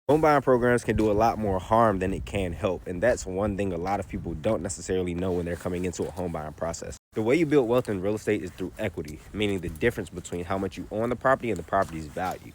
Home buying programs can do a lot more harm than it can help, and that's one thing a lot of people don't necessarily know when they're coming into a home buying process. The way you build wealth in real estate is through equity, meaning the difference between how much you own the property and the property's value.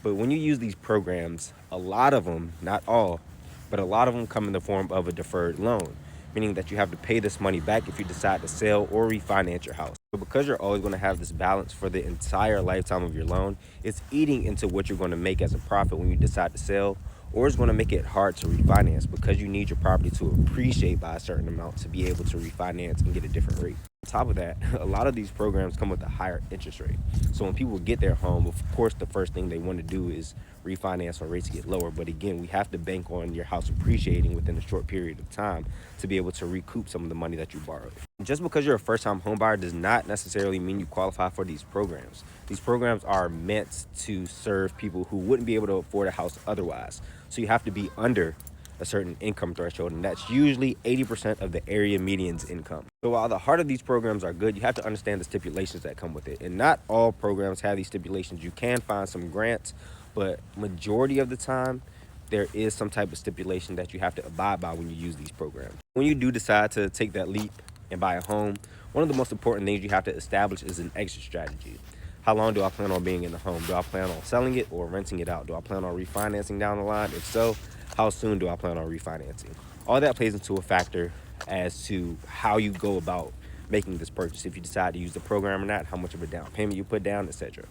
But when you use these programs, a lot of them, not all, but a lot of them come in the form of a deferred loan, meaning that you have to pay this money back if you decide to sell or refinance your house. But because you're always going to have this balance for the entire lifetime of your loan, it's eating into what you're going to make as a profit when you decide to sell, or it's going to make it hard to refinance because you need your property to appreciate by a certain amount to be able to refinance and get a different rate. On top of that, a lot of these programs come with a higher interest rate. So when people get their home, of course, the first thing they want to do is refinance when rates get lower. But again, we have to bank on your house appreciating within a short period of time to be able to recoup some of the money that you borrowed. Just because you're a first-time home buyer does not necessarily mean you qualify for these programs. These programs are meant to serve people who wouldn't be able to afford a house otherwise. So you have to be under a certain income threshold, and that's usually 80% of the area median's income. So while the heart of these programs are good, you have to understand the stipulations that come with it. And not all programs have these stipulations. You can find some grants, but majority of the time, there is some type of stipulation that you have to abide by when you use these programs. When you do decide to take that leap and buy a home, one of the most important things you have to establish is an exit strategy. How long do I plan on being in the home? Do I plan on selling it or renting it out? Do I plan on refinancing down the line? If so, how soon do I plan on refinancing? All that plays into a factor as to how you go about making this purchase. If you decide to use the program or not, how much of a down payment you put down, etc.